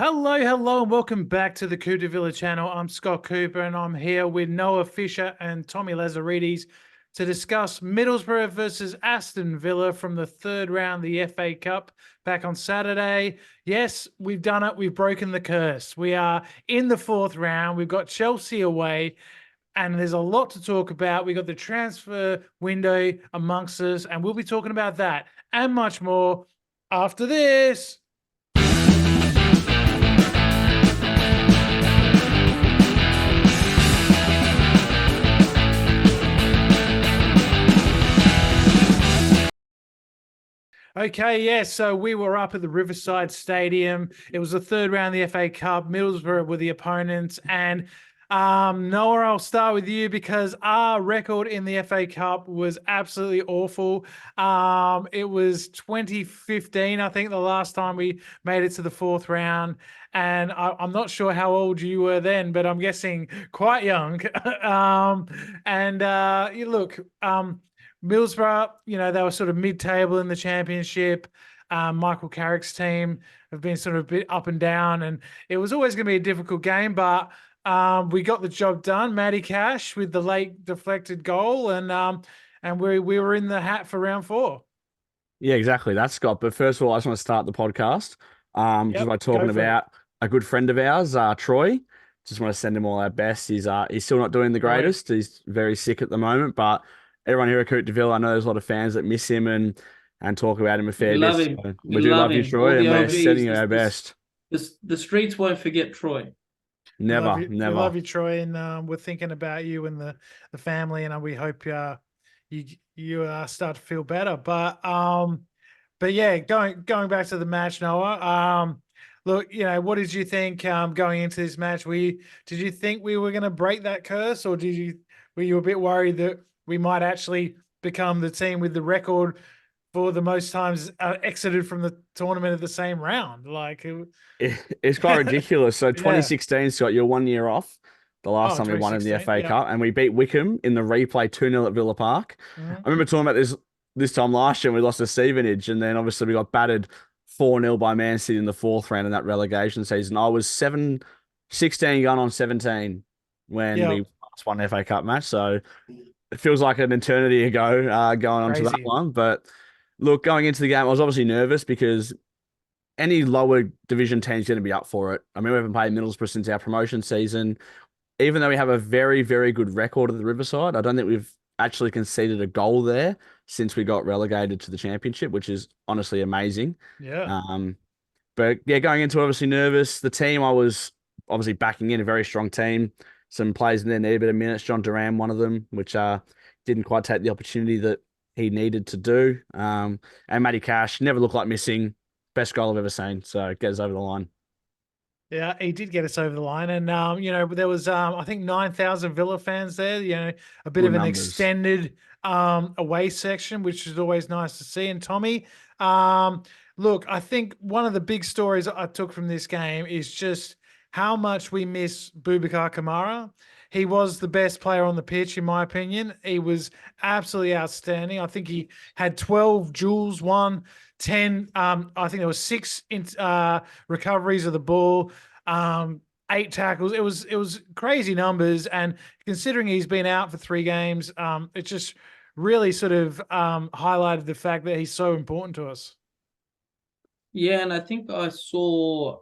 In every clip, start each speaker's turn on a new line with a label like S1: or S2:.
S1: Hello, and welcome back to the Cooper Villa channel. I'm Scott Cooper, and I'm here with Noah Fisher and Tommy Lazaridis to discuss Middlesbrough versus Aston Villa from the third round of the FA Cup back on Saturday. Yes, we've done it. We've broken the curse. We are in the fourth round. We've got Chelsea away, and there's a lot to talk about. We got the transfer window amongst us, and we'll be talking about that and much more after this. Okay, yeah, so we were up at the Riverside Stadium. It was the third round of the FA Cup. Middlesbrough were the opponents. And Noah, I'll start with you because our record in the FA Cup was absolutely awful. It was 2015, I think, the last time we made it to the fourth round. And I'm not sure how old you were then, but I'm guessing quite young. Look, Middlesbrough, they were sort of mid-table in the championship. Michael Carrick's team have been sort of a bit up and down, and it was always going to be a difficult game, but we got the job done. Matty Cash with the late deflected goal, and we were in the hat for round four.
S2: Yeah, exactly. That's Scott. But first of all, I just want to start the podcast just by talking about a good friend of ours, Troy. Just want to send him all our best. He's still not doing the greatest. He's very sick at the moment, but everyone here at Cooper Villa, I know there's a lot of fans that miss him and talk about him a fair bit. So we do love you, Troy, and we're sending you our best.
S3: The streets won't forget Troy.
S2: Never.
S1: We love you, Troy, and we're thinking about you and the family, and we hope you start to feel better. But yeah, going back to the match, Noah. Look, what did you think going into this match? Did you think we were going to break that curse, or were you a bit worried that we might actually become the team with the record for the most times exited from the tournament of the same round?
S2: It's quite ridiculous. So 2016, Scott, you're 1 year off. The last time we won in the FA Cup, and we beat Wickham in the replay 2-0 at Villa Park.
S1: Mm-hmm.
S2: I remember talking about this time last year, and we lost to Stevenage, and then obviously we got battered 4-0 by Man City in the fourth round in that relegation season. I was 16 going on 17 when we last won the FA Cup match. So it feels like an eternity ago going on to that one. But look, going into the game, I was obviously nervous because any lower division team is going to be up for it. I mean, we haven't played Middlesbrough since our promotion season. Even though we have a very, very good record at the Riverside, I don't think we've actually conceded a goal there since we got relegated to the championship, which is honestly amazing.
S1: Yeah.
S2: But yeah, going into obviously nervous. The team I was obviously backing in, a very strong team. Some players in there need a bit of minutes. John Duran, one of them, which didn't quite take the opportunity that he needed to do. And Matty Cash never looked like missing. Best goal I've ever seen. So get us over the line.
S1: Yeah, he did get us over the line. And, there was, I think, 9,000 Villa fans there, a bit of an extended away section, which is always nice to see. And Tommy, look, I think one of the big stories I took from this game is just how much we miss Boubacar Kamara. He was the best player on the pitch, in my opinion. He was absolutely outstanding. I think he had 12 duels, 10. I think there was 6 recoveries of the ball, 8 tackles. It was crazy numbers. And considering he's been out for 3 games, it just really sort of highlighted the fact that he's so important to us.
S3: Yeah, and I think I saw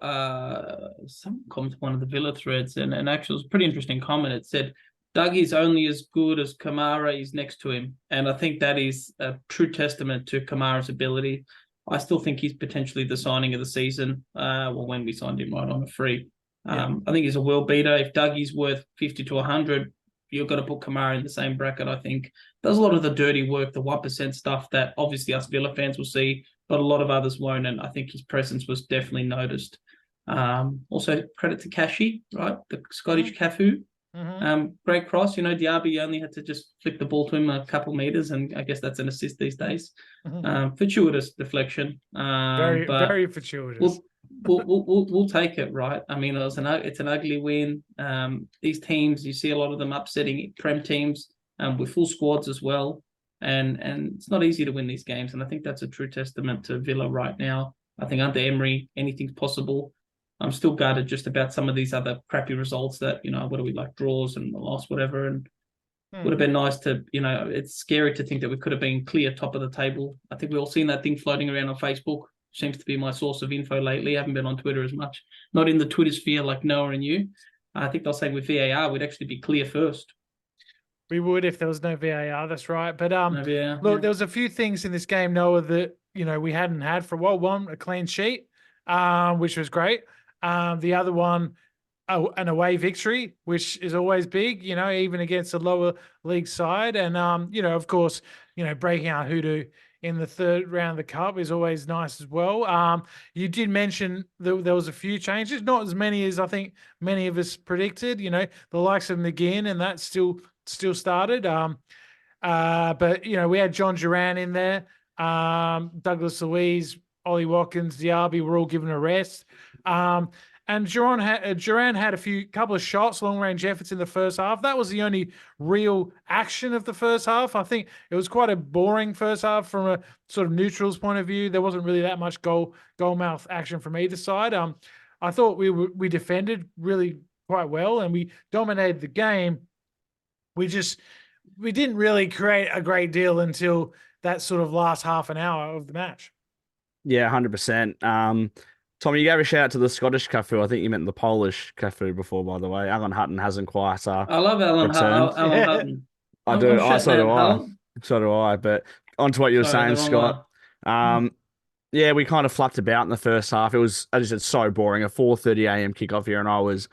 S3: some comment on one of the Villa threads, and actually it was a pretty interesting comment. It said, Dougie's only as good as Kamara is next to him. And I think that is a true testament to Kamara's ability. I still think he's potentially the signing of the season, when we signed him right on a free. I think he's a world beater. If Dougie's worth 50 to 100, you've got to put Kamara in the same bracket, I think. Does a lot of the dirty work, the 1% stuff that obviously us Villa fans will see, but a lot of others won't, and I think his presence was definitely noticed. Also, credit to Cashy, right? The Scottish Cafu.
S1: Mm-hmm.
S3: Great cross. Diaby only had to just flick the ball to him a couple meters, and I guess that's an assist these days.
S1: Mm-hmm.
S3: Fortuitous deflection.
S1: Very fortuitous.
S3: We'll take it, right? I mean, it's an ugly win. These teams, you see a lot of them upsetting Prem teams with full squads as well. And it's not easy to win these games. And I think that's a true testament to Villa right now. I think under Emery, anything's possible. I'm still gutted just about some of these other crappy results that, what do we like, draws and loss, whatever. And would have been nice to, it's scary to think that we could have been clear top of the table. I think we've all seen that thing floating around on Facebook. Seems to be my source of info lately. I haven't been on Twitter as much. Not in the Twitter sphere like Noah and you. I think they'll say with VAR, we'd actually be clear first.
S1: We would if there was no VAR. That's right. But
S3: No VAR,
S1: look, there was a few things in this game, Noah, that we hadn't had for a while. One, a clean sheet, which was great. The other one, an away victory, which is always big, even against a lower league side. And, of course, breaking our hoodoo in the third round of the Cup is always nice as well. You did mention that there was a few changes, not as many as I think many of us predicted, the likes of McGinn, and that still started. But, we had John Duran in there, Douglas Luiz, Ollie Watkins, Diaby were all given a rest. And Duran had a couple of shots, long-range efforts in the first half. That was the only real action of the first half. I think it was quite a boring first half from a sort of neutrals point of view. There wasn't really that much goal mouth action from either side. I thought we defended really quite well and we dominated the game. We didn't really create a great deal until that sort of last half an hour of the match.
S2: Yeah, 100%. Tommy, you gave a shout out to the Scottish Cafu. I think you meant the Polish Cafu before, by the way. Alan Hutton hasn't quite
S3: I love Alan Hutton.
S2: I do. So do I. So do I. But onto what you were saying, Scott. Yeah, we kind of flapped about in the first half. It was, as you said, so boring. A 4:30 a.m. kickoff here, and I was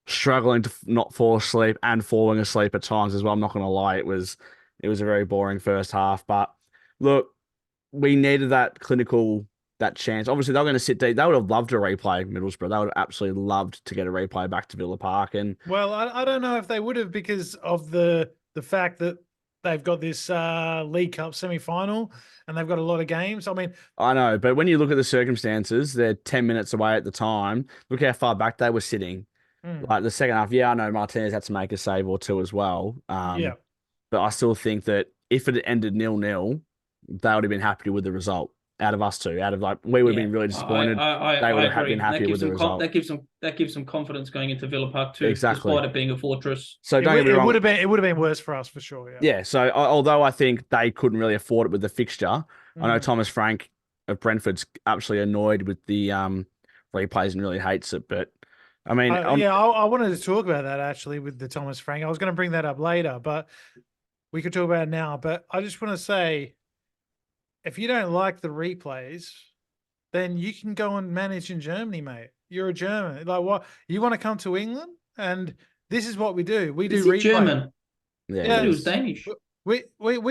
S2: struggling to not fall asleep and falling asleep at times as well. I'm not going to lie. It was a very boring first half. But look, we needed that chance. Obviously, they were going to sit deep. They would have loved to replay Middlesbrough. They would have absolutely loved to get a replay back to Villa Park. And
S1: well, I don't know if they would have because of the fact that they've got this League Cup semi-final and they've got a lot of games. I mean,
S2: I know, but when you look at the circumstances, they're 10 minutes away at the time. Look how far back they were sitting. Like the second half, I know Martinez had to make a save or two as well. But I still think that if it had ended 0-0, they would have been happy with the result. Out of us two, we would have been really disappointed. They would have been happy with the result.
S3: That gives some confidence going into Villa Park too,
S2: exactly.
S3: Despite it being a fortress.
S2: So don't get me wrong.
S1: It would have been worse for us for sure.
S2: Yeah. So although I think they couldn't really afford it with the fixture, I know Thomas Frank of Brentford's absolutely annoyed with the replays and really hates it. But I mean,
S1: I wanted to talk about that actually with the Thomas Frank. I was going to bring that up later, but we could talk about it now. But I just want to say, if you don't like the replays, then you can go and manage in Germany, mate. You're a German. Like what? You want to come to England? And this is what we do. We do replays.
S3: German.
S2: Yeah,
S3: it was Danish.
S1: We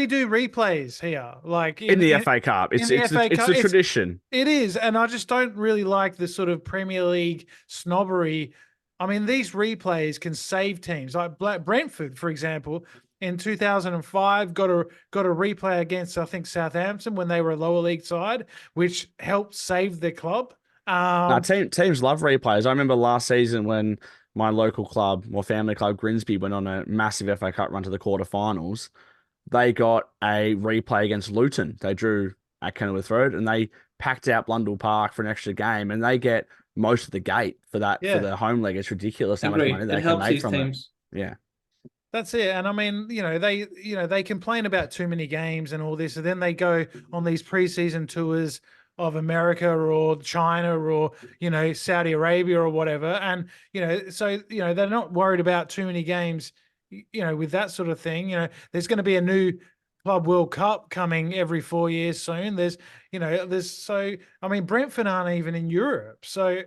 S1: do replays here, like
S2: in the FA Cup. It's the tradition.
S1: It is, and I just don't really like the sort of Premier League snobbery. I mean, these replays can save teams. Like Brentford, for example, in 2005, got a replay against, I think, Southampton when they were a lower league side, which helped save their club.
S2: Teams love replays. I remember last season when my local club, or family club, Grimsby, went on a massive FA Cup run to the quarterfinals. They got a replay against Luton. They drew at Kenilworth Road, and they packed out Blundell Park for an extra game, and they get most of the gate for that for the home leg. It's ridiculous how much money they can make from
S3: teams.
S2: it. Yeah.
S1: That's it. And I mean, they complain about too many games and all this, and then they go on these preseason tours of America or China or, Saudi Arabia or whatever. And, so, they're not worried about too many games, with that sort of thing. There's going to be a new Club World Cup coming every 4 years soon. Brentford aren't even in Europe. So,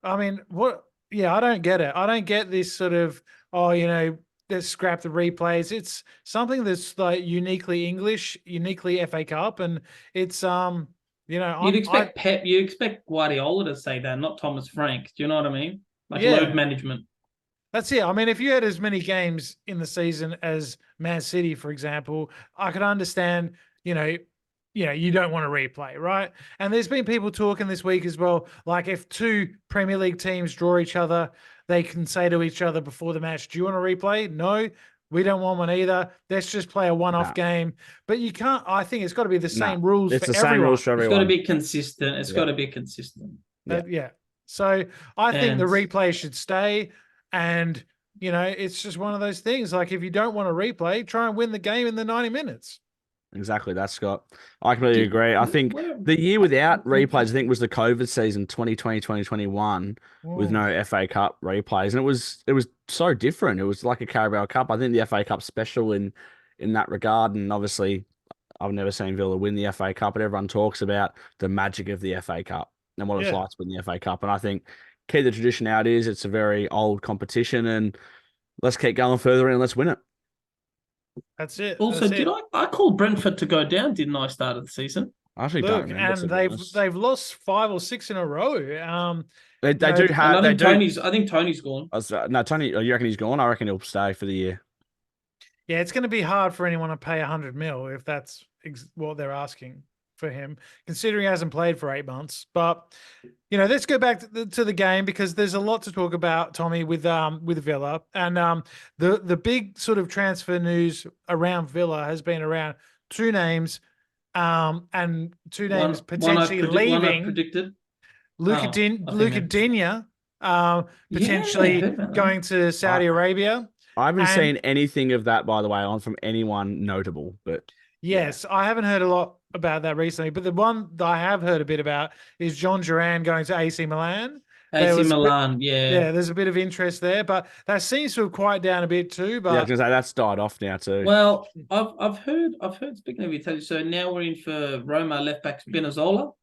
S1: I mean, I don't get it. I don't get this sort of, let's scrap the replays. It's something that's like uniquely English, uniquely FA Cup, and it's
S3: you'd expect Pep, you expect Guardiola to say that, not Thomas Frank. Do you know what I mean? Load management.
S1: That's it. I mean, if you had as many games in the season as Man City, for example, I could understand, you don't want to replay, right? And there's been people talking this week as well, like if two Premier League teams draw each other, they can say to each other before the match, do you want to replay? No, we don't want one either. Let's just play a one-off game. But you can't, I think it's got to be the same rules for everyone.
S2: Same rules for everyone.
S3: It's got to be consistent. It's got to be consistent.
S1: Yeah. So I think the
S3: And
S1: replay should stay. And, it's just one of those things. Like, if you don't want to replay, try and win the game in the 90 minutes.
S2: Exactly that, Scott. I completely agree. I think
S3: where-
S2: the year without replays, I think, was the COVID season 2020, 2021 with no FA Cup replays. And it was so different. It was like a Carabao Cup. I think the FA Cup's special in that regard. And obviously, I've never seen Villa win the FA Cup, but everyone talks about the magic of the FA Cup and what it's like to win the FA Cup. And I think keep the tradition how it is. It's a very old competition, and let's keep going further and let's win it.
S1: That's it.
S3: Also,
S1: That's it.
S3: I called Brentford to go down, didn't I, start of the season?
S2: I actually don't
S1: Look,
S2: remember.
S1: and they've lost 5 or 6 in a row.
S2: They do
S3: And
S2: have.
S3: I
S2: They
S3: think
S2: do.
S3: Tony's gone.
S2: No, Tony. You reckon he's gone? I reckon he'll stay for the year.
S1: Yeah, it's going to be hard for anyone to pay 100 mil if that's what they're asking for him, considering he hasn't played for 8 months. But let's go back to the game, because there's a lot to talk about, Tommy, with Villa, and the big sort of transfer news around Villa has been around 2 names, and 2 names potentially leaving.
S3: One I predicted.
S1: Luca Digne, potentially going to Saudi Arabia.
S2: I haven't seen anything of that, by the way, from anyone notable. But
S1: yes, I haven't heard a lot about that recently. But the one that I have heard a bit about is John Duran going to AC Milan.
S3: Yeah,
S1: there's a bit of interest there, but that seems to have quieted down a bit too. But
S2: yeah, I was gonna say that's died off now too.
S3: Well, I've heard. Speaking of Italy, so now we're in for Roma left back Spinazzola.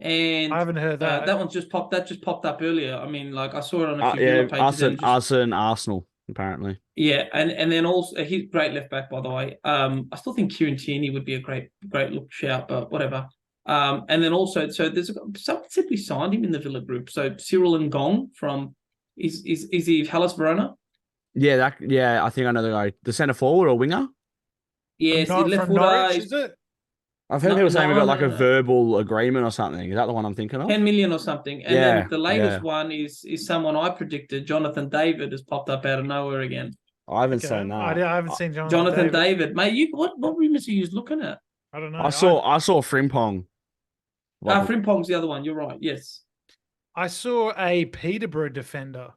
S3: And
S1: I haven't heard that.
S3: That one's just popped. That just popped up earlier. I mean, like I saw it on a few pages.
S2: Us and Arsenal apparently.
S3: Yeah, and then also he's great left back, by the way. I still think Kieran Tierney would be a great look shout, but whatever. And then also, so there's someone simply signed him in the Villa group. So Cyril Ngong from is he Hellas Verona?
S2: Yeah, I think I know the guy. The centre forward or winger?
S3: Yes,
S1: from
S3: left
S1: Norwich,
S3: footer.
S1: is it?
S2: I've heard people saying we got like a verbal agreement or something. Is that the one I'm thinking of?
S3: 10 million or something. And then the latest one is someone I predicted, Jonathan David, has popped up out of nowhere again.
S2: I haven't seen that.
S1: I haven't seen
S3: Jonathan David. Mate, what rumors are you looking at?
S1: I don't know.
S2: I saw Frimpong.
S3: Frimpong's the other one. You're right. Yes.
S1: I saw a Peterborough defender.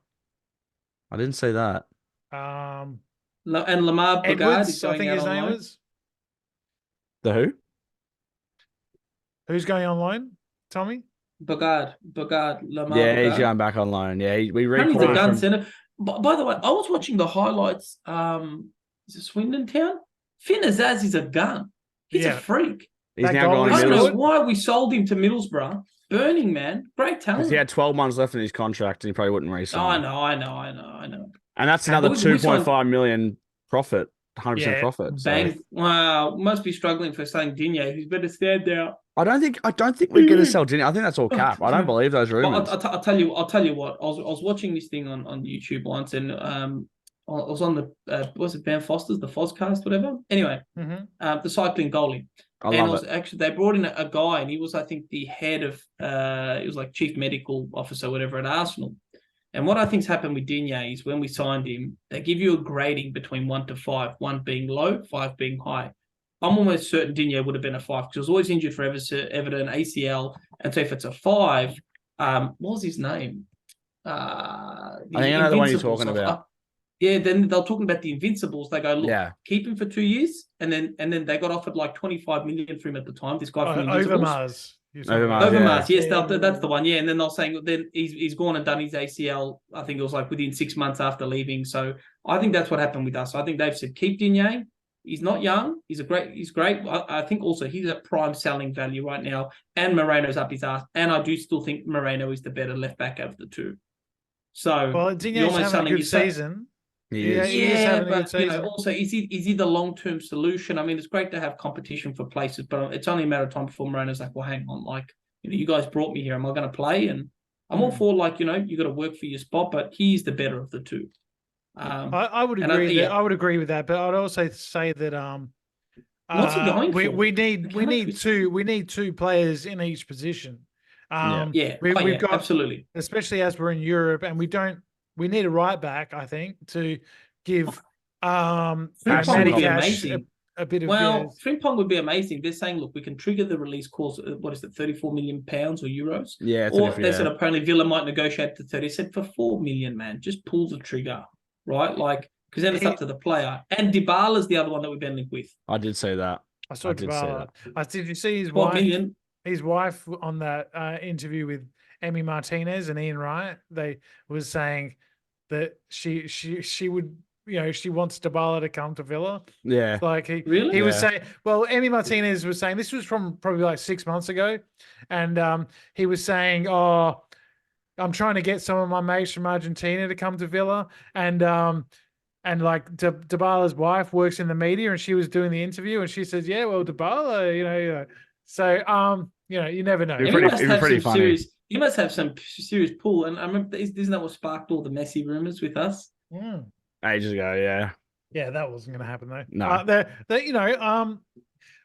S2: I didn't see that.
S3: And Lamar Bagard is going, I think his name was.
S2: The who?
S1: Who's going on loan? Tommy?
S3: Lamar.
S2: Yeah, he's going back on loan. Yeah, we
S3: recalled the gun center. By the way, I was watching the highlights. Is it Swindon Town? Finn Azaz is a gun. He's a freak.
S2: He's now going to
S3: I don't know why we sold him to Middlesbrough. Burning, man. Great talent.
S2: He had 12 months left in his contract and he probably wouldn't re-sign.
S3: I know.
S2: And that's another 2.5 million profit, 100% profit.
S3: Bang. So. Wow. Must be struggling for selling Digne. He's better stand out.
S2: I don't think we're going to sell Digne. I think that's all cap. I don't believe those rumors.
S3: I'll tell you what. I was watching this thing on YouTube once, and I was on the was it Van Foster's, the Fozcast, whatever. Anyway, the cycling goalie. Actually, they brought in a guy, and he was, I think, the head of he was like chief medical officer, whatever, at Arsenal. And what I think's happened with Digne is when we signed him, they give you a grading between 1 to 5, 1 being low, 5 being high. I'm almost certain Digne would have been a 5 because he was always injured for Everton, ACL. And so if it's a 5, what was his name?
S2: I think I know the one you're talking about.
S3: Yeah, then they're talking about the Invincibles. They go, look, keep him for 2 years, and then they got offered like 25 million for him at the time. This guy from Invincibles. Overmars, yes, that's the one. Yeah, and then they're saying then he's gone and done his ACL. I think it was like within 6 months after leaving. So I think that's what happened with us. I think they've said keep Digne. He's not young. He's great. I think also he's at prime selling value right now. And Moreno's up his ass. And I do still think Moreno is the better left back of the two. So
S1: Digne's having a good season.
S2: He is.
S1: He is having a good season.
S3: Also, is he the long-term solution? I mean, it's great to have competition for places, but it's only a matter of time before Moreno's like, well, hang on, like, you guys brought me here. Am I going to play? And I'm all for, like, you got to work for your spot, but he's the better of the two.
S1: I would agree. I would agree with that, but I'd also say that
S3: what's he going for?
S1: We need two players in each position.
S3: We've got absolutely,
S1: especially as we're in Europe, and we need a right back, I think, to give Matty Cash a bit of
S3: Well, Frimpong would be amazing. They're saying, look, we can trigger the release clause. What is it, 34 million pounds or euros?
S2: Yeah,
S3: Or they said apparently Villa might negotiate to 30. They said for 4 million, man, just pull the trigger, right? Like, because then it's up to the player. And Dybala's the other one that we've been linked with.
S2: I did say that.
S1: I saw Dybala. Did you see his
S3: 12
S1: wife?
S3: million.
S1: His wife on that interview with Emmy Martinez and Ian Wright, they was saying that she would, she wants Dybala to come to Villa.
S2: Yeah.
S1: Like he was saying, well, Emmy Martinez was saying, this was from probably like 6 months ago. And he was saying, oh, I'm trying to get some of my mates from Argentina to come to Villa. And like Dybala's wife works in the media and she was doing the interview and she says, yeah, well, Dybala, so, you never know.
S2: Pretty funny.
S3: He must have some serious pull. And I remember, isn't that what sparked all the Messi rumors with us?
S2: Ages ago, yeah.
S1: Yeah, that wasn't going to happen though.
S2: No.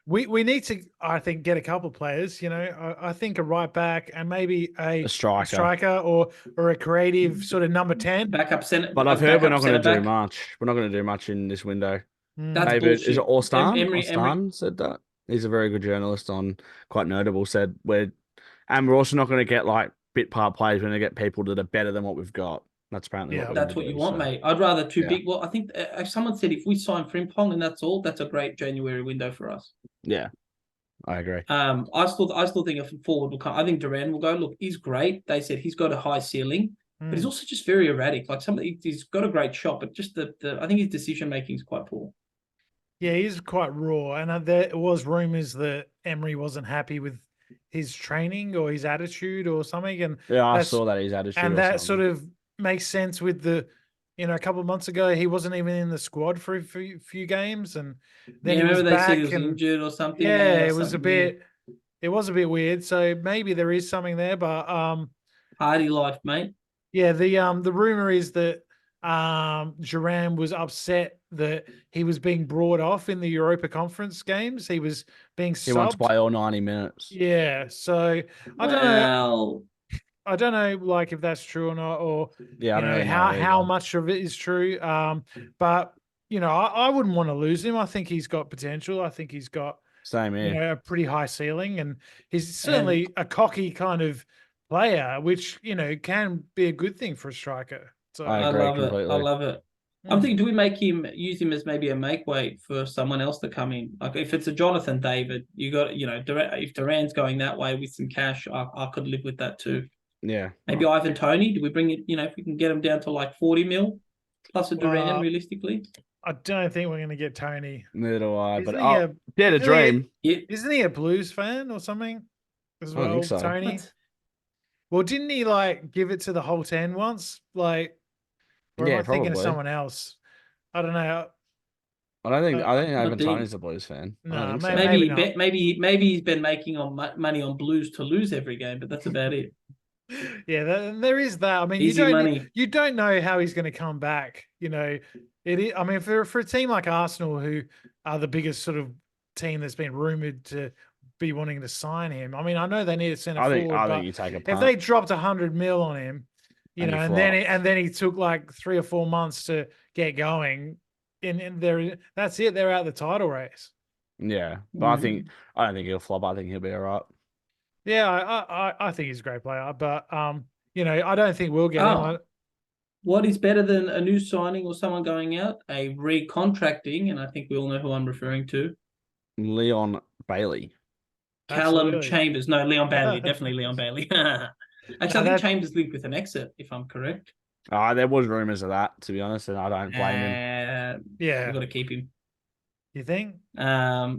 S1: We need to, I think, get a couple of players. I think a right back and maybe a striker or a creative sort of number 10
S3: backup center.
S2: But I've heard we're not going to do much. We're not going to do much in this window.
S3: That's
S2: David,
S3: bullshit.
S2: is it Orstan?
S3: Emery
S2: said that. He's a very good journalist quite notable. Said we're also not going to get like bit part players. We're going to get people that are better than what we've got. That's apparently
S3: that's what you want, mate. I'd rather two big. Well, I think someone said if we sign Frimpong and that's all, that's a great January window for us.
S2: Yeah, I agree.
S3: I still think a forward will come. I think Duran will go. Look, he's great. They said he's got a high ceiling, but he's also just very erratic. Like he's got a great shot, but just I think his decision making is quite poor.
S1: Yeah, he's quite raw, and there was rumors that Emery wasn't happy with his training or his attitude or something. And
S2: I saw that his attitude,
S1: and that sort of makes sense with the, a couple of months ago he wasn't even in the squad for a few games, and then he was back
S3: he was injured or something.
S1: Yeah, it was a bit weird. So maybe there is something there, but
S3: party life, mate.
S1: Yeah, the rumor is that Duran was upset that he was being brought off in the Europa Conference games. He was being subbed.
S2: He wants to play all 90 minutes.
S1: Yeah, so I don't know. I don't know, like, if that's true or not, or how much of it is true. But I wouldn't want to lose him. I think he's got potential. I think he's got a pretty high ceiling, and he's certainly a cocky kind of player, which can be a good thing for a striker. So
S3: I love it. I'm thinking, do we use him as maybe a make weight for someone else to come in? Like if it's a Jonathan David, you got if Duran's going that way with some cash, I could live with that too.
S2: Yeah.
S3: Maybe Ivan Toney. Do we bring it? If we can get him down to like 40 mil plus a Duran realistically.
S1: I don't think we're going to get Toney.
S2: Neither do I. But a dream.
S1: Isn't he a Blues fan or something as well? I think so. Toney. What? Well, didn't he like give it to the whole 10 once? Like, or am I thinking of someone else? I don't know.
S2: I think Ivan Toney's a Blues fan.
S1: No,
S3: maybe he's been making money on Blues to lose every game, but that's about it.
S1: Yeah, there is that. I mean, you don't know how he's going to come back. I mean, for a team like Arsenal, who are the biggest sort of team that's been rumored to be wanting to sign him. I mean, I know they need a centre forward. I think you take a punt. If they dropped 100 mil on him, and then he took like 3 or 4 months to get going, and that's it. They're out of the title race.
S2: Yeah, but I don't think he'll flop. I think he'll be all right.
S1: Yeah, I think he's a great player, but I don't think we'll get him.
S3: What is better than a new signing or someone going out? A recontracting, and I think we all know who I'm referring to.
S2: Leon Bailey.
S3: Callum Chambers. No, Leon Bailey. Definitely Leon Bailey. Actually, I think Chambers linked with an exit, if I'm correct.
S2: There was rumours of that, to be honest, and I don't blame him.
S3: Yeah, we've got to keep him.
S1: You think?
S3: I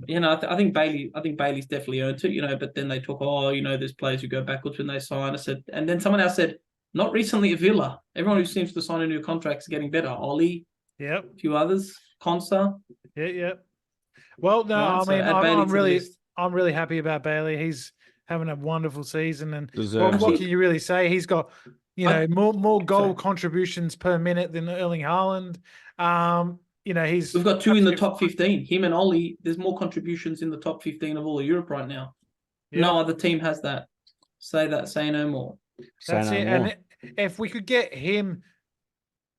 S3: think Bailey's definitely earned it, but then they talk, there's players who go backwards when they sign. I said, and then someone else said, not recently at Villa. Everyone who seems to sign a new contract is getting better. Ollie.
S1: Yep.
S3: A few others. Consa.
S1: Yeah. Well, no, I mean, I'm really happy about Bailey. He's having a wonderful season, and what can you really say? He's got more goal contributions per minute than Erling Haaland. We've
S3: got 2 in the top 15. Him and Ollie. There's more contributions in the top 15 of all of Europe right now. Yep. No other team has that. Say no more.
S1: That's it. And if we could get him,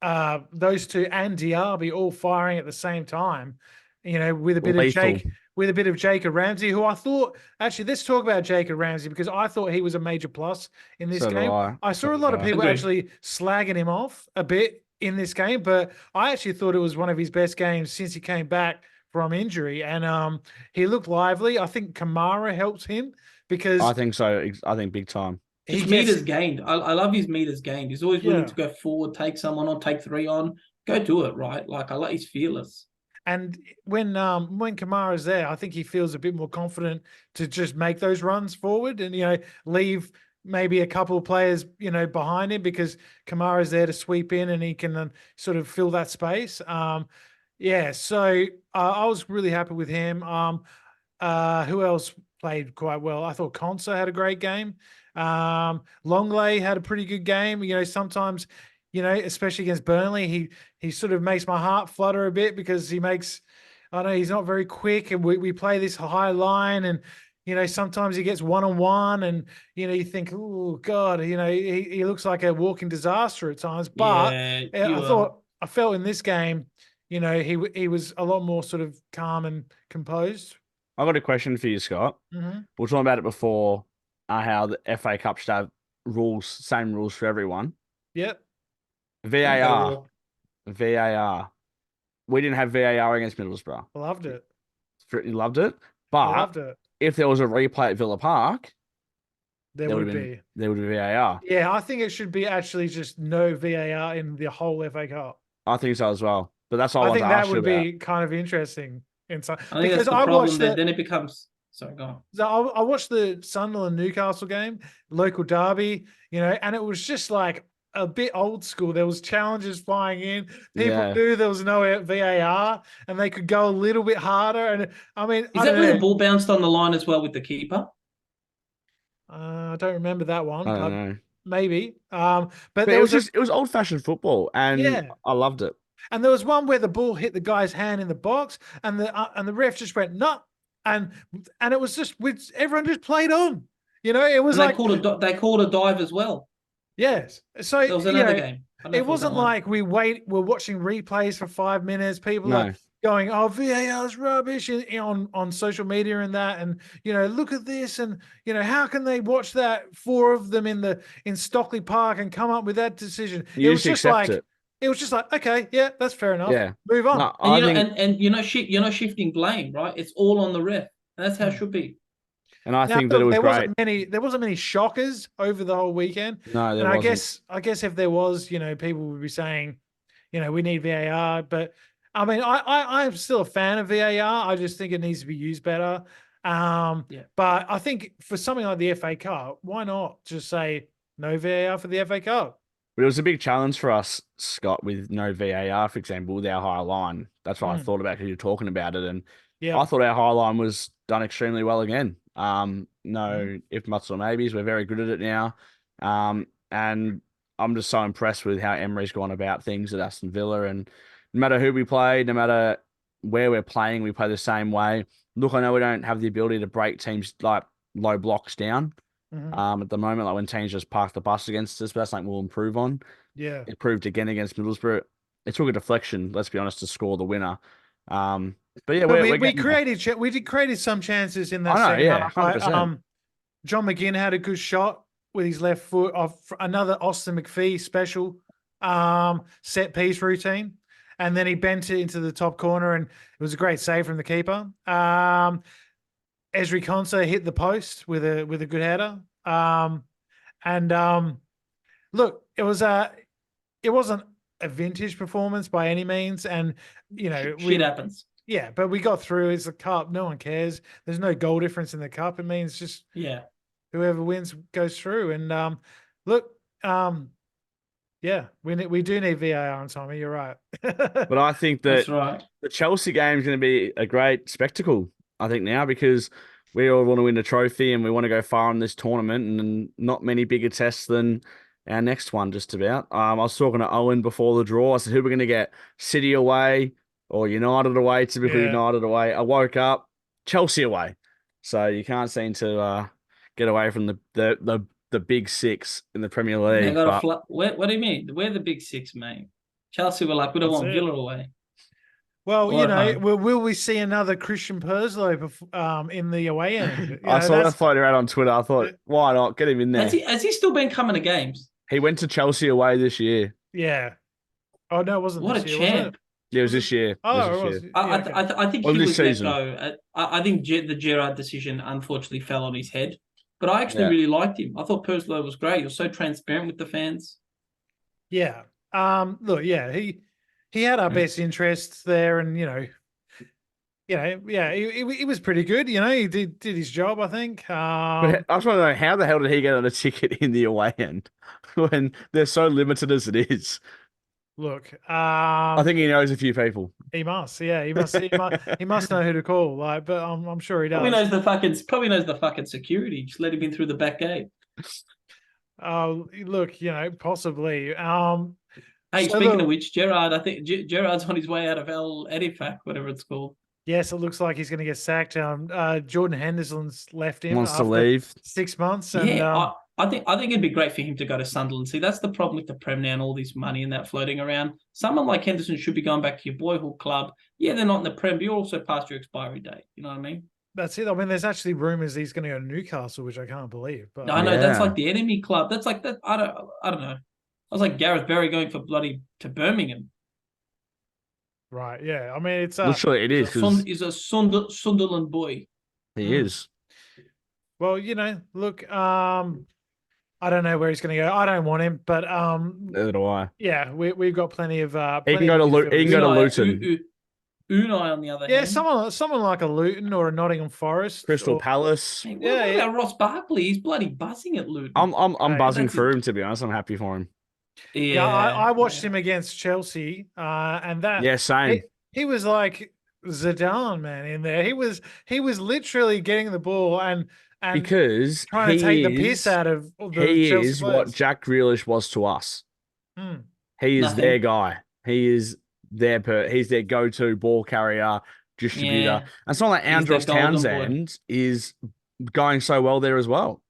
S1: those two and Diaby all firing at the same time, with a bit
S2: Lethal.
S1: of Jacob Ramsey, who I thought actually. Let's talk about Jacob Ramsey because I thought he was a major plus in this
S2: So do
S1: game.
S2: I.
S1: I
S2: So
S1: saw a
S2: do
S1: lot of
S2: I.
S1: people
S3: Agreed.
S1: actually slagging him off a bit in this game, but I actually thought it was one of his best games since he came back from injury, and he looked lively. I think Kamara helps him because
S2: I think so. I think big time.
S1: he
S3: Just
S1: gets
S3: meters gained. I love his meters gained. He's always willing
S1: yeah.
S3: to go forward, take someone on, take three on, go do it, right? Like I like he's fearless.
S1: And when Kamara's there, I think he feels a bit more confident to just make those runs forward and leave maybe a couple of players behind him because Kamara's there to sweep in and he can sort of fill that space. So I was really happy with him. Who else played quite well? I thought Konsa had a great game. Longley had a pretty good game. Sometimes, especially against Burnley, he sort of makes my heart flutter a bit because I know he's not very quick, and we play this high line, and sometimes he gets one-on-one, and you think, oh God, he looks like a walking disaster at times. But
S3: Yeah,
S1: I felt in this game, he was a lot more sort of calm and composed.
S2: I've got a question for you, Scott.
S1: Mm-hmm.
S2: We were talking about it before, how the FA Cup should have same rules for everyone.
S1: Yep.
S2: VAR. VAR. We didn't have VAR against Middlesbrough.
S1: Loved it.
S2: You loved it.
S1: I
S2: But
S1: loved it.
S2: if there was a replay at Villa Park,
S1: There would be.
S2: There would be VAR.
S1: Yeah, I think it should be actually just no VAR in the whole FA Cup.
S2: I think so as well. But that's all
S1: I
S2: I want
S1: think
S2: to
S1: that
S2: ask you
S1: would
S2: about.
S1: be kind of interesting. Inside.
S3: I think
S1: Because
S3: that's the
S1: I
S3: problem.
S1: watched
S3: Then it becomes. Sorry, go on.
S1: So I watched the Sunderland Newcastle game, local derby, and it was just like a bit old school. There was challenges flying in. People knew there was no VAR, and they could go a little bit harder. And I mean,
S3: Is that where the ball bounced on the line as well with the keeper?
S1: I don't remember that one.
S2: I don't know.
S1: Maybe. But
S2: it was old fashioned football, and I loved it.
S1: And there was one where the ball hit the guy's hand in the box, and the ref just went no, and it was just everyone just played on. It was like
S3: they called a dive as well.
S1: Yes, so
S3: there was another game.
S1: It wasn't like we're watching replays for 5 minutes. People are going, "Oh, VAR is rubbish," on social media and that, and look at this, and how can they watch that 4 of them in Stockley Park and come up with that decision?
S2: It was just like.
S1: It was just like, okay, yeah, that's fair enough.
S2: Yeah.
S1: Move on.
S2: No,
S3: and you're not shifting blame, right? It's all on the ref. And that's how it should be.
S2: And I think that it was great.
S1: There wasn't many shockers over the whole weekend.
S2: No, there wasn't.
S1: I guess if there was, people would be saying, we need VAR. But I mean, I'm still a fan of VAR. I just think it needs to be used better. But I think for something like the FA Cup, why not just say no VAR for the FA Cup?
S2: But it was a big challenge for us, Scott, with no VAR, for example, with our high line. That's what I thought about because you're talking about it. And I thought our high line was done extremely well again. No if, buts, or maybes. We're very good at it now. And I'm just so impressed with how Emery's gone about things at Aston Villa. And no matter who we play, no matter where we're playing, we play the same way. Look, I know we don't have the ability to break teams like low blocks down. At the moment, like when teams just park the bus against us, but that's something we'll improve on.
S1: Yeah.
S2: It proved again against Middlesbrough. It took a deflection, let's be honest, to score the winner. But yeah,
S1: we created some chances in that second half. 100%. John McGinn had a good shot with his left foot off another Austin McPhee special set piece routine. And then he bent it into the top corner, and it was a great save from the keeper. Ezri Konsa hit the post with a good header. Look, it wasn't a vintage performance by any means, and
S3: shit happens.
S1: Yeah, but we got through. It's a cup. No one cares. There's no goal difference in the cup. It means just whoever wins goes through. And look, we do need VAR on Tommy. You're right.
S2: But I think that the Chelsea game is going to be a great spectacle. I think now, because we all want to win the trophy and we want to go far in this tournament, and not many bigger tests than our next one, just about. I was talking to Owen before the draw. I said, who we're going to get? City away or United away? Typically United away. I woke up, Chelsea away. So you can't seem to get away from the big 6 in the Premier League.
S3: What do you mean? We're the big 6, mate. Chelsea were like, we don't want Villa away.
S1: Well,
S3: or at home.
S1: will we see another Christian Perslow in the away end?
S2: I saw that
S1: That's
S2: floating around on Twitter. I thought, why not get him in there?
S3: Has he still been coming to games?
S2: He went to Chelsea away this year.
S1: yeah. Oh no, it wasn't
S3: What a
S1: this year, was it?
S3: champ!
S2: Yeah, it was
S1: Was
S2: this
S1: it?
S2: year. It was
S1: Oh,
S2: this
S1: it was.
S2: year.
S1: Yeah, okay.
S3: I think
S2: Or
S3: he
S2: this
S3: was let
S2: season.
S3: go. I think the Gerrard decision unfortunately fell on his head. But I actually
S2: Yeah.
S3: really liked him. I thought Perslow was great. He was so transparent with the fans.
S1: Yeah. Look, yeah, he had our best interests there, and yeah, he was pretty good. He did his job, I think.
S2: But I just want to know, how the hell did he get on a ticket in the away end when they're so limited as it is?
S1: Look,
S2: I think he knows a few people.
S1: he must. Yeah, he must know who to call. Like, but I'm sure he does.
S3: Probably knows the fucking security. Just let him in through the back gate.
S1: Look, possibly.
S3: Hey,
S1: So
S3: speaking
S1: look,
S3: of which, Gerrard, I think Gerrard's on his way out of El Edifac, whatever it's called.
S1: yes, it looks like he's going to get sacked. Jordan Henderson's left him
S2: Wants to
S1: after
S2: leave.
S1: 6 months, and
S3: Yeah, I think it'd be great for him to go to Sunderland. See, that's the problem with the Prem now and all this money and that floating around. Someone like Henderson should be going back to your boyhood club. Yeah, they're not in the Prem, but you're also past your expiry date. You know what I mean?
S1: that's it. I mean, there's actually rumors he's going to go to Newcastle, which I can't believe. But
S3: I know that's
S2: Yeah.
S3: like the enemy club. That's like that. I don't know. I was like Gareth Barry going for bloody to Birmingham.
S1: right, yeah. I mean, it's
S2: Literally, it is because
S3: He's a Sunderland boy.
S2: he is.
S1: well, look, I don't know where he's going to go. I don't want him, but
S2: Neither do I.
S1: yeah, we've got plenty of.
S2: He can go to
S1: midfielders.
S2: He can go to Luton,
S3: Unai on the other
S1: Yeah,
S3: hand.
S1: someone like a Luton or a Nottingham Forest,
S2: Crystal
S1: or,
S2: Palace.
S3: Hey, what
S1: Yeah,
S3: about Ross Barkley? He's bloody buzzing at Luton.
S2: I'm
S1: Hey,
S2: buzzing
S3: that's
S2: for him, to be honest. I'm happy for him.
S1: Yeah, I watched him against Chelsea, and that
S2: Yeah, same.
S1: he was like Zidane, man, in there. He was literally getting the ball and
S2: Because
S1: trying to take the
S2: he
S1: piss
S2: is
S1: out of the
S2: he
S1: Chelsea
S2: is what
S1: players.
S2: Jack Grealish was to us.
S1: Hmm.
S2: He is
S3: Nothing.
S2: their guy. He is he's their go-to ball carrier, distributor.
S3: Yeah.
S2: And someone like
S3: He's the
S2: Andros
S3: golden boy.
S2: Townsend is going so well there as well.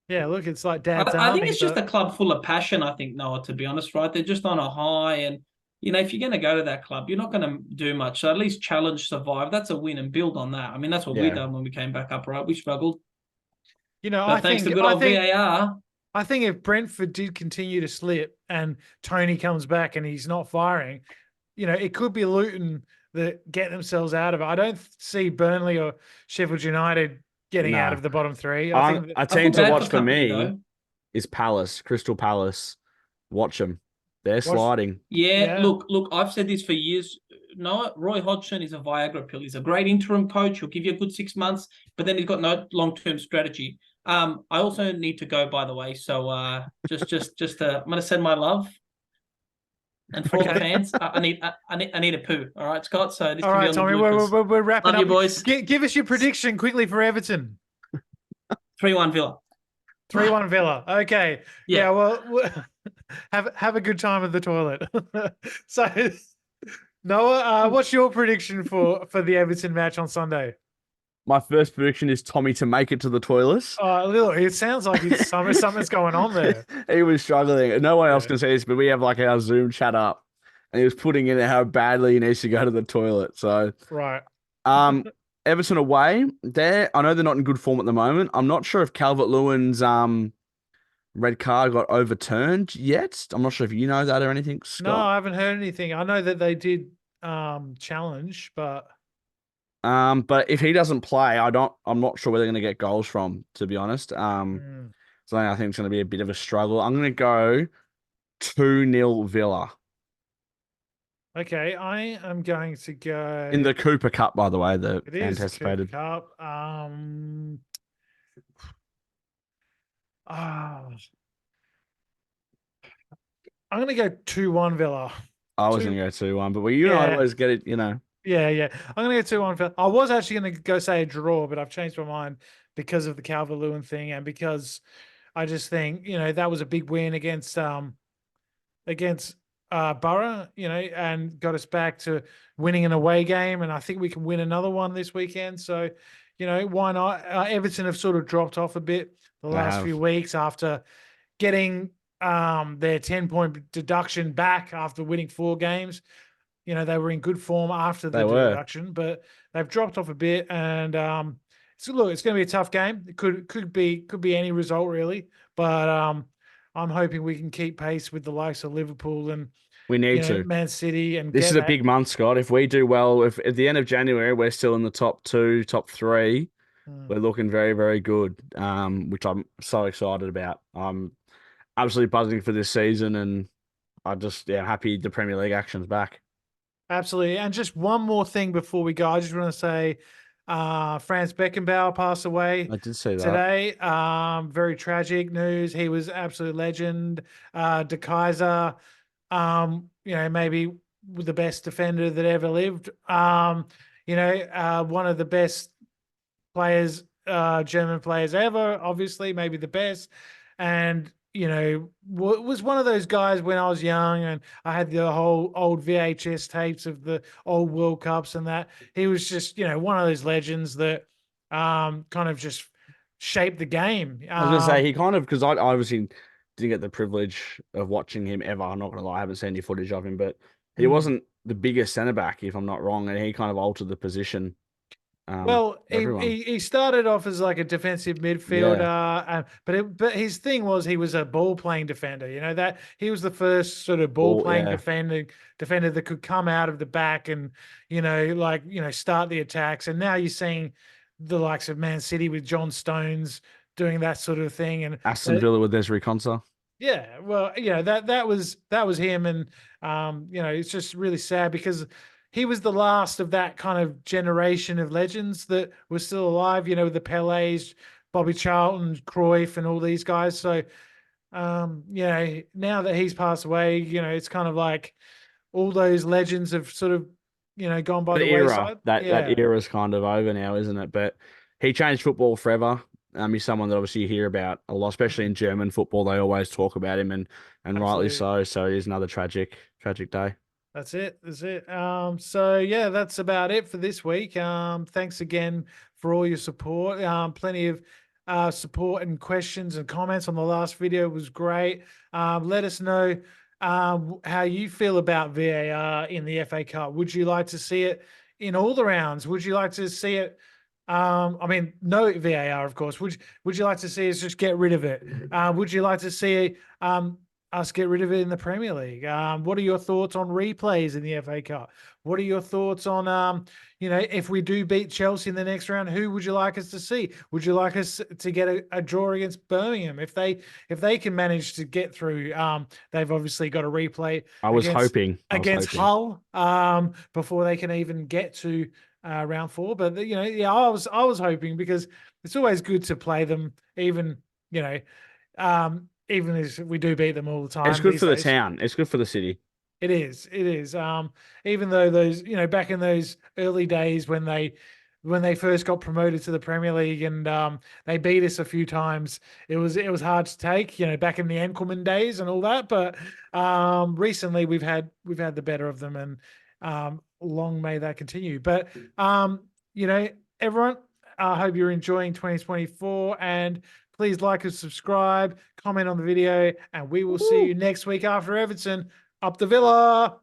S1: Yeah, look, it's like Dad's
S3: I
S1: army.
S3: think it's just a club full of passion, I think, Noah, to be honest, right? They're just on a high. And, if you're going to go to that club, you're not going to do much. So at least challenge, survive. That's a win and build on that. I mean, that's what we
S2: Yeah.
S3: done when we came back up, right? We struggled. But
S1: I
S3: thanks
S1: think
S3: to good old VAR.
S1: I think if Brentford did continue to slip and Tony comes back and he's not firing, it could be Luton that get themselves out of it. I don't see Burnley or Sheffield United getting out
S2: No.
S1: of the bottom three. I think
S2: A team to
S3: bad
S2: watch
S3: for
S2: for
S3: company,
S2: me
S3: though.
S2: is Palace, Crystal Palace. Watch them. They're sliding.
S3: Yeah,
S1: Yeah.
S3: look, I've said this for years. Noah, Roy Hodgson is a Viagra pill. He's a great interim coach. He'll give you a good 6 months, but then he's got no long-term strategy. I also need to go, by the way. So I'm going to send my love. And for all the fans, I need a poo. All right, Scott. So this
S1: all
S3: can
S1: right,
S3: be on
S1: Tommy,
S3: the bloopers.
S1: we're wrapping
S3: Love
S1: up.
S3: you, boys.
S1: Give us your prediction quickly for Everton.
S3: 3-1 Villa.
S1: 3-1 Villa. Okay.
S3: Yeah.
S1: Well, have a good time at the toilet. So, Noah, what's your prediction for the Everton match on Sunday?
S2: My first prediction is Tommy to make it to the toilets.
S1: Look, it sounds like something's going on there.
S2: He was struggling. No one else
S1: Yeah.
S2: can see this, but we have like our Zoom chat up, and he was putting in how badly he needs to go to the toilet. So,
S1: Right.
S2: Everton away. I know they're not in good form at the moment. I'm not sure if Calvert-Lewin's red card got overturned yet. I'm not sure if you know that or anything, Scott.
S1: No, I haven't heard anything. I know that they did challenge, but
S2: But if he doesn't play, I'm not sure where they're going to get goals from, to be honest. So I think it's going to be a bit of a struggle. I'm going to go 2-0 Villa.
S1: okay, I am going to go
S2: In the Cooper Cup, by the way, the
S1: it is
S2: anticipated.
S1: Cooper Cup. I'm going to go 2-1 Villa.
S2: I was going to go 2-1, but you and I always get it,
S1: Yeah. I'm going to go 2-1 Villa. I was actually going to go say a draw, but I've changed my mind because of the Calvert-Lewin thing and because I just think, that was a big win against Boro, and got us back to winning an away game. And I think we can win another one this weekend. So, why not? Everton have sort of dropped off a bit the last few weeks after getting their 10-point deduction back after winning 4 games. they were in good form after the
S2: They were.
S1: deduction, but they've dropped off a bit. And so look, it's going to be a tough game. It could be any result really, but I'm hoping we can keep pace with the likes of Liverpool and
S2: We need to.
S1: Man City and
S2: This
S1: get
S2: is a
S1: that.
S2: big month, Scott. If we do well, if at the end of January we're still in the top 2, top 3, we're looking very, very good. Which I'm so excited about. I'm absolutely buzzing for this season, and happy the Premier League action's back.
S1: Absolutely. And just one more thing before we go, I just want to say Franz Beckenbauer passed away
S2: I did see that.
S1: today. Very tragic news. He was absolute legend. De Kaiser, maybe the best defender that ever lived. One of the best players, German players ever, obviously, maybe the best. And, was one of those guys when I was young and I had the whole old VHS tapes of the old World Cups and that. He was just, one of those legends that kind of just shaped the game.
S2: I was going to say, he kind of, because I obviously didn't get the privilege of watching him ever. I'm not going to lie, I haven't seen any footage of him, but he wasn't the biggest centre back, if I'm not wrong, and he kind of altered the position.
S1: Well, he started off as like a defensive midfielder, but his thing was he was a ball playing defender. That he was the first sort of ball playing defender that could come out of the back and start the attacks. And now you're seeing the likes of Man City with John Stones doing that sort of thing, and
S2: Aston Villa with Desiree Konsa.
S1: Yeah, well, that was him, and it's just really sad because he was the last of that kind of generation of legends that were still alive, the Pelés, Bobby Charlton, Cruyff, and all these guys. So, now that he's passed away, it's kind of like all those legends have sort of, gone by the wayside.
S2: That era's kind of over now, isn't it? But he changed football forever. He's someone that obviously you hear about a lot, especially in German football. They always talk about him, and rightly so. So it is another tragic day.
S1: That's it. So yeah, that's about it for this week. Thanks again for all your support. Plenty of support and questions and comments on the last video. It was great. Let us know how you feel about VAR in the FA Cup. Would you like to see it in all the rounds? Would you like to see it? No VAR, of course. Would you like to see us just get rid of it? Would you like to see us get rid of it in the Premier League? What are your thoughts on replays in the FA Cup? What are your thoughts on, if we do beat Chelsea in the next round, who would you like us to see? Would you like us to get a draw against Birmingham? If they can manage to get through, they've obviously got a replay.
S2: I was hoping
S1: against Hull before they can even get to round 4. But I was hoping, because it's always good to play them, even even as we do beat them all the time.
S2: It's good for the town. It's good for the city.
S1: It is. Even though those, back in those early days when they first got promoted to the Premier League and they beat us a few times, it was hard to take, back in the Enkelman days and all that. But recently we've had the better of them, and long may that continue. But everyone, I hope you're enjoying 2024, and please like and subscribe, comment on the video, and we will see you next week after Everton. Up the Villa!